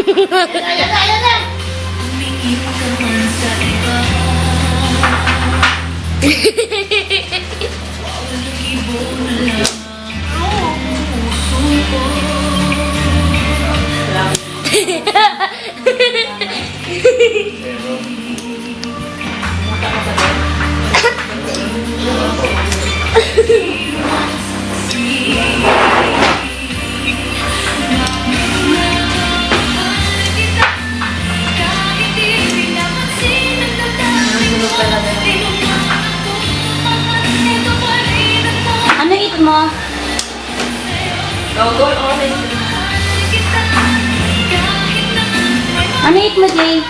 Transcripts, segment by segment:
Ayan na. Ano eat mo? Go, orange. Ano eat mo, Jay?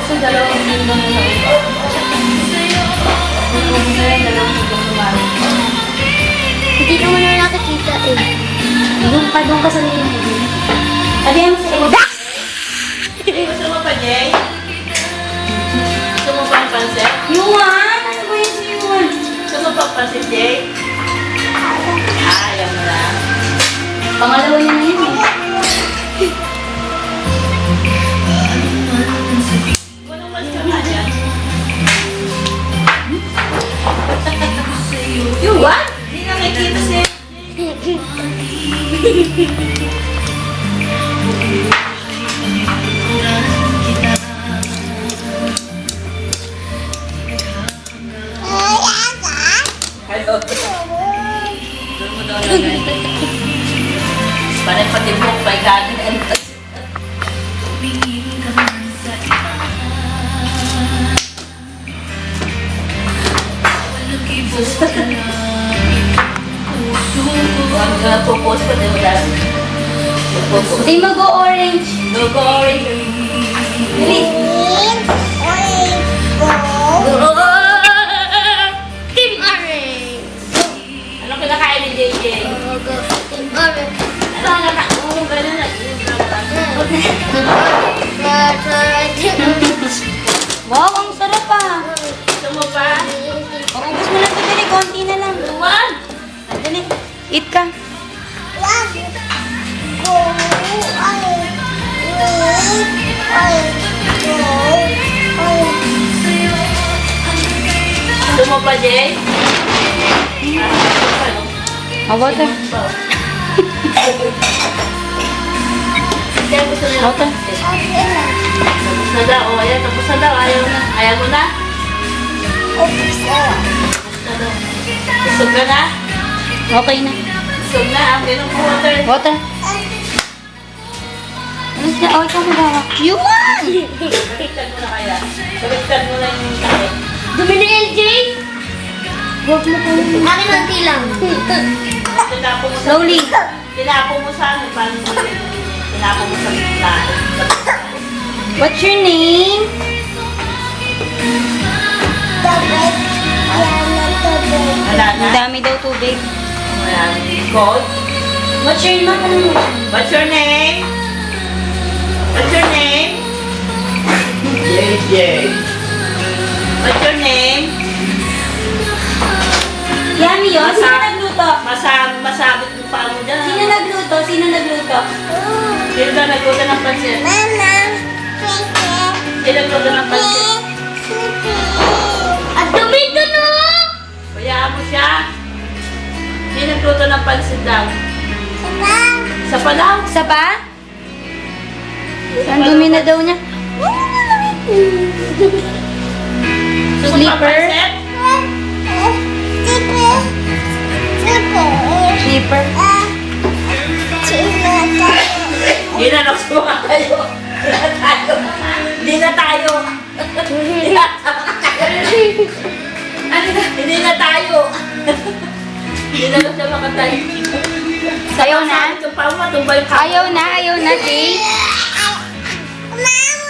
Sa dalawang linggo na lang. Hindi ka mo na nakakita eh. Doon ka sa lino. Sabi mo sa iyo. Gusto mo pa, Jay? Gusto mo pa ang pansit? Yuan! Ano ba yung si Yuan? Gusto mo pa ang pansit, Jay? Ayaw mo na. Pangalawa niya na yun eh. Walang mas ka nga dyan. Yuan? Hindi nakikita siya. Hello. Doon mo daw lagay. Panay pati buhok pa ikanin. Huwag ka propose pa din mo dahil. Hindi mag-orange. Go orange. Dali. Team Orange! Anong kinakain ni JJ? Team Orange! Ano kinakain? Oo, ganun na. Wow, ang sarap ah. Gusto mo pa? Ubus mo na ito, dali. Konti na lang. Luwan! Dali. Eat ka. Gusto mo pa, Jay? Water. Jay, gusto nila. Water. Tapos na daw. O, ayan. Tapos na daw. Ayaw na. Ayaw mo na? Tapos na daw. Busog ka na? Okay na. Busog na. Akin ang water. Water. Ano siya? Oh, ikaw mag-hawak. Yuan! Baliktad mo na kaya. Baliktad mo na yung tayo. Dumi ni LJ! Huwag mo kung... Akin nanti lang. Tinapo mo sa... Slowly. Tinapo mo sa ano. Paano mo tinapo mo sa gitna. What's your name? Wala na? Ang dami daw tubig. Wala. Cold? What's your name? Ano mo? What's your name? What's your name? JJ. What's your name? Yummy yun? Sino nagluto? Masabit mo pa mo dyan. Sino nagluto? Sino nagluto? Sino na nagluto ng pansit? Sino nagluto ng pansit? At dumi ito no! Bayaan mo siya. Sino nagluto ng pansit daw? Sa palaw. Isa pa? Ang dumi na daw niya. Gusto mo pa Sleeper? pansit? Sleeper? Hindi na nagsuha tayo. Hindi na tayo. Hindi na tayo. Hindi na tayo. Hindi na siya makatayo. Ayaw na? Yung pa mo, tumba yung Ayaw na, Jay. Mama!